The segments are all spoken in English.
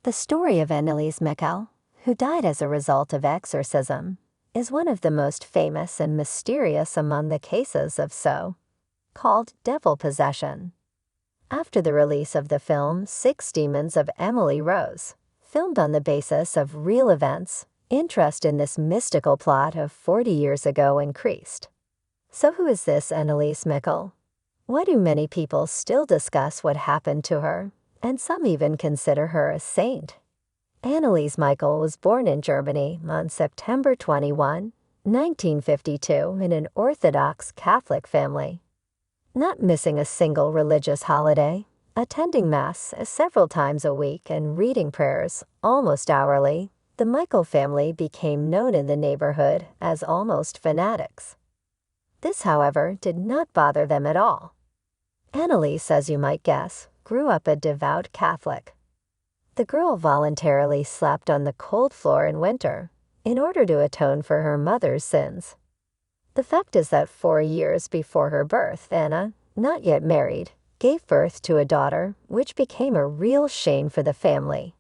The story of Anneliese Michel, who died as a result of exorcism, is one of the most famous and mysterious among the cases of so-called devil possession. After the release of the film Six Demons of Emily Rose, filmed on the basis of real events, interest in this mystical plot of 40 years ago increased. So who is this Anneliese Michel? Why do many people still discuss what happened to her, and some even consider her a saint? Anneliese Michel was born in Germany on September 21, 1952 in an Orthodox Catholic family. Not missing a single religious holiday, attending Mass several times a week and reading prayers almost hourly, the Michel family became known in the neighborhood as almost fanatics. This, however, did not bother them at all. Anneliese, as you might guess, grew up a devout Catholic. The girl voluntarily slept on the cold floor in winter in order to atone for her mother's sins. The fact is that 4 years before her birth, Anna, not yet married, gave birth to a daughter, which became a real shame for the family.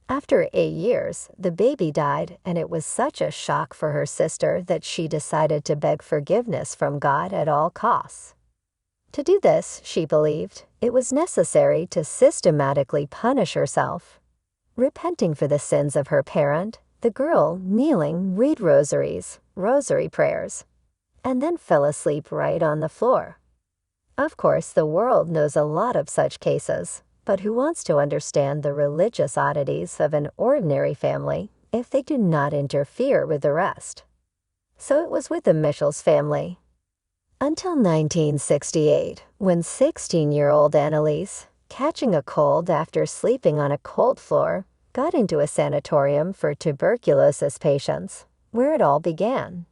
After 8 years, the baby died, and it was such a shock for her sister that she decided to beg forgiveness from God at all costs. To do this, she believed, it was necessary to systematically punish herself. Repenting for the sins of her parent, the girl, kneeling, read rosary prayers, and then fell asleep right on the floor. Of course, the world knows a lot of such cases, but who wants to understand the religious oddities of an ordinary family if they do not interfere with the rest? So it was with the Michel's family. Until 1968, when 16-year-old Anneliese, catching a cold after sleeping on a cold floor, got into a sanatorium for tuberculosis patients, where it all began.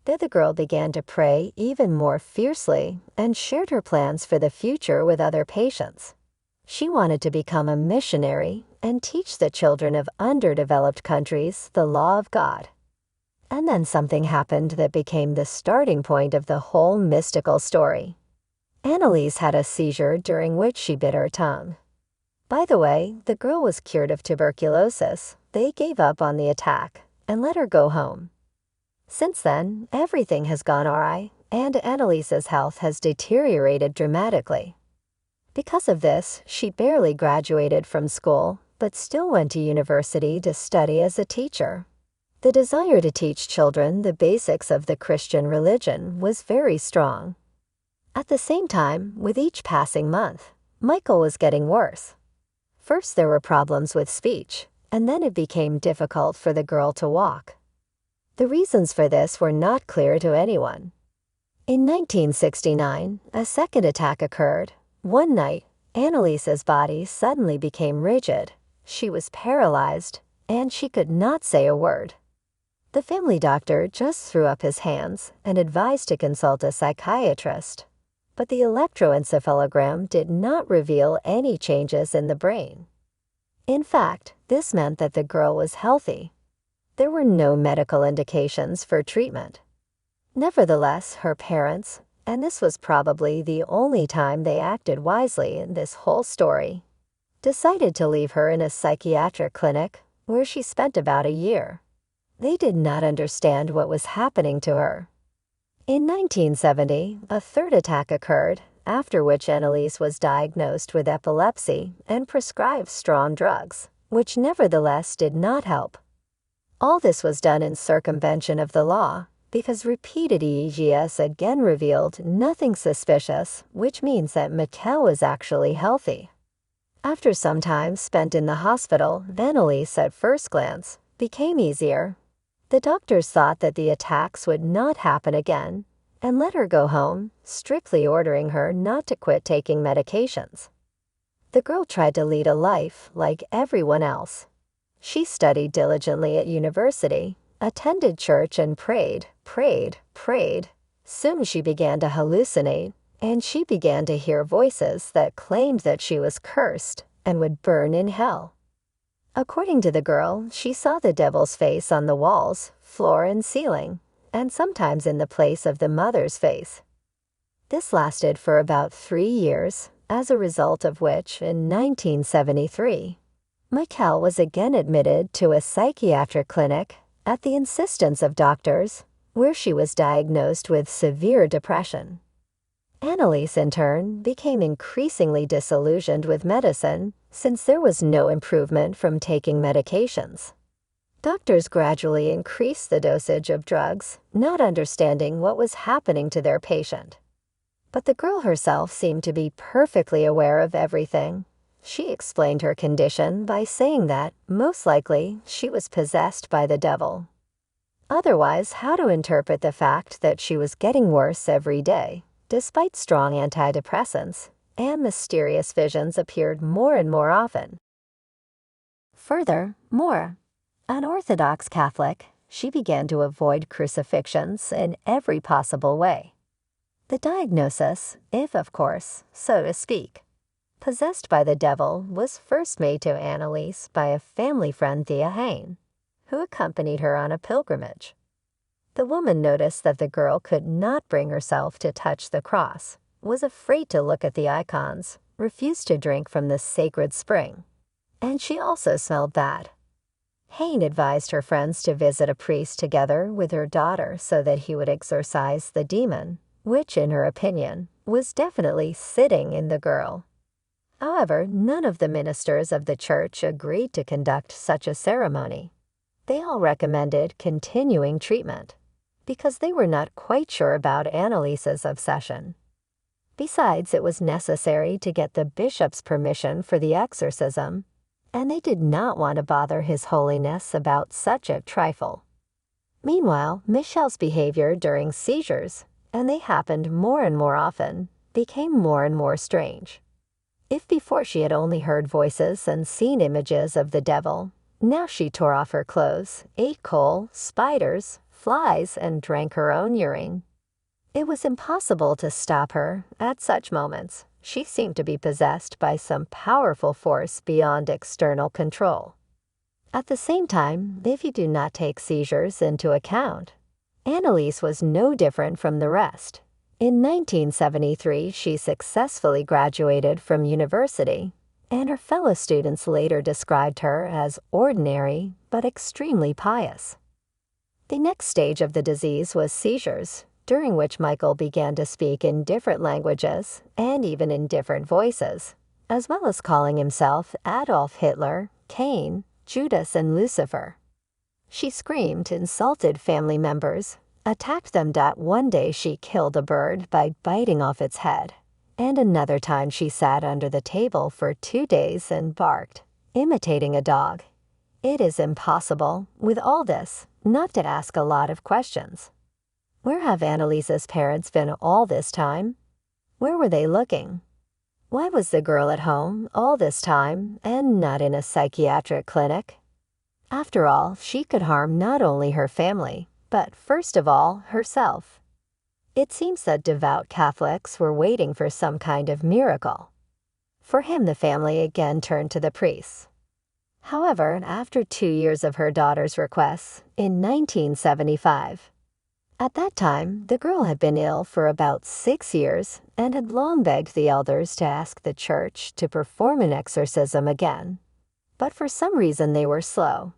There the girl began to pray even more fiercely and shared her plans for the future with other patients. She wanted to become a missionary and teach the children of underdeveloped countries the law of God. And then something happened that became the starting point of the whole mystical story. Anneliese had a seizure during which she bit her tongue. By the way, the girl was cured of tuberculosis. They gave up on the attack and let her go home. Since then, everything has gone awry, and Anneliese's health has deteriorated dramatically. Because of this, she barely graduated from school, but still went to university to study as a teacher. The desire to teach children the basics of the Christian religion was very strong. At the same time, with each passing month, Michel was getting worse. First there were problems with speech, and then it became difficult for the girl to walk. The reasons for this were not clear to anyone. In 1969, a second attack occurred. One night, Anneliese's body suddenly became rigid. She was paralyzed, and she could not say a word. The family doctor just threw up his hands and advised to consult a psychiatrist, but the electroencephalogram did not reveal any changes in the brain. In fact, this meant that the girl was healthy. There were no medical indications for treatment. Nevertheless, her parents, and this was probably the only time they acted wisely in this whole story, decided to leave her in a psychiatric clinic where she spent about a year. They did not understand what was happening to her. In 1970, a third attack occurred, after which Anneliese was diagnosed with epilepsy and prescribed strong drugs, which nevertheless did not help. All this was done in circumvention of the law, because repeated EEGs again revealed nothing suspicious, which means that Michel was actually healthy. After some time spent in the hospital, Anneliese, at first glance, became easier. The doctors thought that the attacks would not happen again and let her go home, strictly ordering her not to quit taking medications. The girl tried to lead a life like everyone else. She studied diligently at university, attended church and prayed. Soon she began to hallucinate, and she began to hear voices that claimed that she was cursed and would burn in hell. According to the girl, she saw the devil's face on the walls, floor, and ceiling, and sometimes in the place of the mother's face. This lasted for about 3 years, as a result of which, in 1973, Michel was again admitted to a psychiatric clinic at the insistence of doctors, where she was diagnosed with severe depression. Anneliese, in turn, became increasingly disillusioned with medicine since there was no improvement from taking medications. Doctors gradually increased the dosage of drugs, not understanding what was happening to their patient. But the girl herself seemed to be perfectly aware of everything. She explained her condition by saying that, most likely, she was possessed by the devil. Otherwise, how to interpret the fact that she was getting worse every day, despite strong antidepressants, and mysterious visions appeared more and more often. Furthermore, an Orthodox Catholic, she began to avoid crucifixions in every possible way. The diagnosis, if of course, so to speak, possessed by the devil, was first made to Anneliese by a family friend, Thea Hain, who accompanied her on a pilgrimage. The woman noticed that the girl could not bring herself to touch the cross, was afraid to look at the icons, refused to drink from the sacred spring, and she also smelled bad. Hain advised her friends to visit a priest together with her daughter so that he would exorcise the demon, which, in her opinion, was definitely sitting in the girl. However, none of the ministers of the church agreed to conduct such a ceremony. They all recommended continuing treatment, because they were not quite sure about Anneliese's obsession. Besides, it was necessary to get the bishop's permission for the exorcism, and they did not want to bother His Holiness about such a trifle. Meanwhile, Michel's behavior during seizures, and they happened more and more often, became more and more strange. If before she had only heard voices and seen images of the devil, now she tore off her clothes, ate coal, spiders, flies, and drank her own urine. It was impossible to stop her at such moments. She seemed to be possessed by some powerful force beyond external control. At the same time, if you do not take seizures into account, Anneliese was no different from the rest. In 1973, she successfully graduated from university, and her fellow students later described her as ordinary but extremely pious. The next stage of the disease was seizures, during which Michel began to speak in different languages and even in different voices, as well as calling himself Adolf Hitler, Cain, Judas, and Lucifer. She screamed, insulted family members, attacked them. One day she killed a bird by biting off its head, and another time she sat under the table for 2 days and barked, imitating a dog. It is impossible, with all this, not to ask a lot of questions. Where have Anneliese's parents been all this time? Where were they looking? Why was the girl at home all this time and not in a psychiatric clinic? After all, she could harm not only her family, but first of all, herself. It seems that devout Catholics were waiting for some kind of miracle. For him, the family again turned to the priests. However, after 2 years of her daughter's requests, in 1975, at that time, the girl had been ill for about 6 years and had long begged the elders to ask the church to perform an exorcism again. But for some reason they were slow.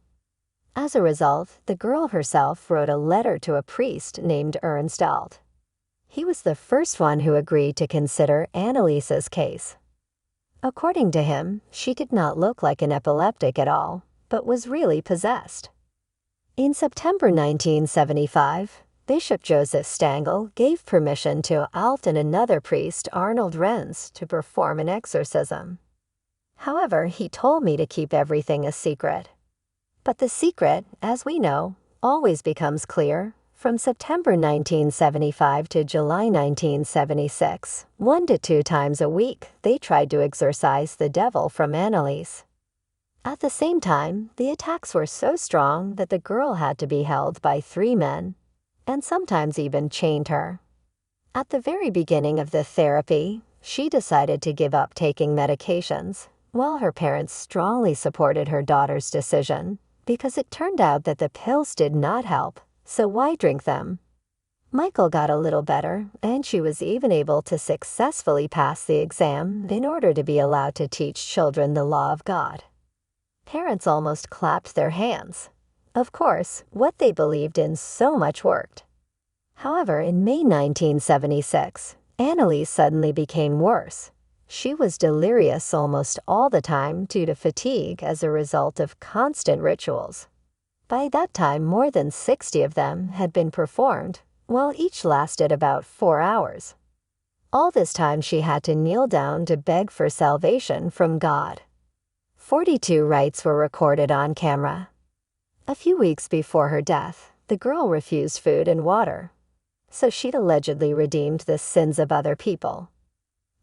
As a result, the girl herself wrote a letter to a priest named Ernst Alt. He was the first one who agreed to consider Anneliese's case. According to him, she did not look like an epileptic at all, but was really possessed. In September 1975, Bishop Joseph Stangl gave permission to Alt and another priest, Arnold Renz, to perform an exorcism. However, he told me to keep everything a secret. But the secret, as we know, always becomes clear. From September 1975 to July 1976, 1 to 2 times a week, they tried to exorcise the devil from Anneliese. At the same time, the attacks were so strong that the girl had to be held by 3 men, and sometimes even chained her. At the very beginning of the therapy, she decided to give up taking medications, while her parents strongly supported her daughter's decision, because it turned out that the pills did not help, so why drink them? Michel got a little better, and she was even able to successfully pass the exam in order to be allowed to teach children the law of God. Parents almost clapped their hands. Of course, what they believed in so much worked. However, in May 1976, Anneliese suddenly became worse. She was delirious almost all the time due to fatigue as a result of constant rituals. By that time, more than 60 of them had been performed, while each lasted about 4 hours. All this time she had to kneel down to beg for salvation from God. 42 rites were recorded on camera. A few weeks before her death, the girl refused food and water, so she'd allegedly redeemed the sins of other people.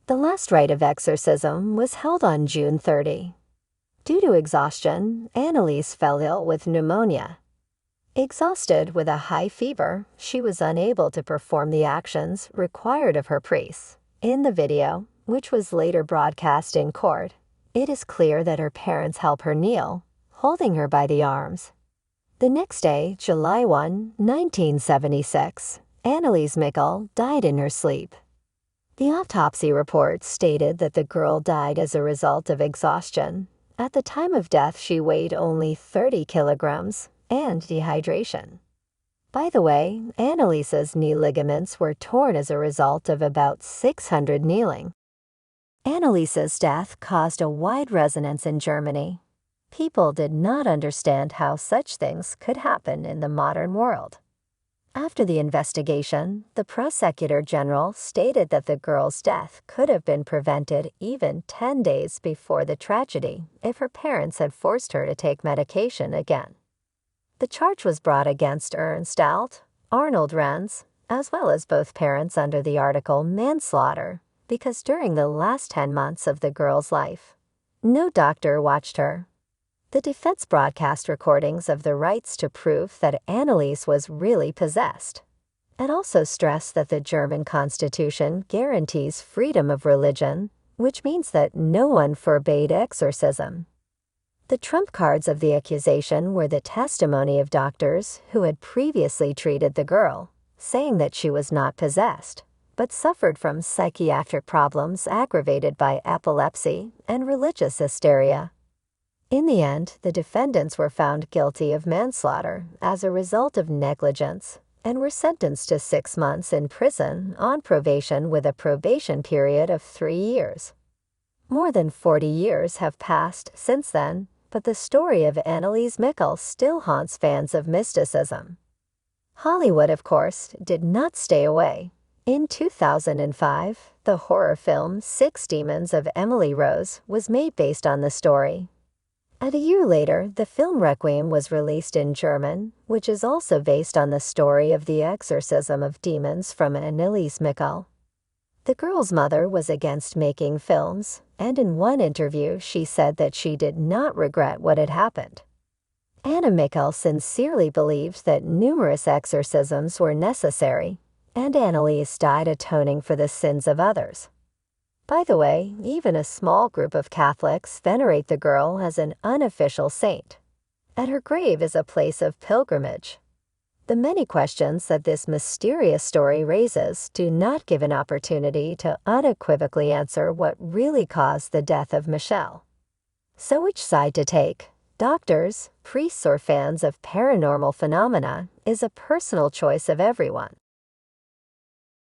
The last rite of exorcism was held on June 30. Due to exhaustion, Anneliese fell ill with pneumonia. Exhausted with a high fever, she was unable to perform the actions required of her priests. In the video, which was later broadcast in court, it is clear that her parents help her kneel, holding her by the arms. The next day, July 1, 1976, Anneliese Michel died in her sleep. The autopsy report stated that the girl died as a result of exhaustion. At the time of death, she weighed only 30 kilograms and dehydration. By the way, Anneliese's knee ligaments were torn as a result of about 600 kneeling. Anneliese's death caused a wide resonance in Germany. People did not understand how such things could happen in the modern world. After the investigation, the prosecutor general stated that the girl's death could have been prevented even 10 days before the tragedy if her parents had forced her to take medication again. The charge was brought against Ernst Alt, Arnold Renz, as well as both parents under the article manslaughter, because during the last 10 months of the girl's life, no doctor watched her. The defense broadcast recordings of the rites to prove that Anneliese was really possessed, and also stressed that the German Constitution guarantees freedom of religion, which means that no one forbade exorcism. The trump cards of the accusation were the testimony of doctors who had previously treated the girl, saying that she was not possessed, but suffered from psychiatric problems aggravated by epilepsy and religious hysteria. In the end, the defendants were found guilty of manslaughter as a result of negligence and were sentenced to 6 months in prison on probation with a probation period of 3 years. More than 40 years have passed since then, but the story of Anneliese Michel still haunts fans of mysticism. Hollywood, of course, did not stay away. In 2005, the horror film 6 Demons of Emily Rose was made based on the story. And a year later, the film Requiem was released in German, which is also based on the story of the exorcism of demons from Anneliese Michel. The girl's mother was against making films, and in one interview she said that she did not regret what had happened. Anna Michel sincerely believed that numerous exorcisms were necessary, and Anneliese died atoning for the sins of others. By the way, even a small group of Catholics venerate the girl as an unofficial saint, and her grave is a place of pilgrimage. The many questions that this mysterious story raises do not give an opportunity to unequivocally answer what really caused the death of Michel. So which side to take? Doctors, priests, or fans of paranormal phenomena is a personal choice of everyone.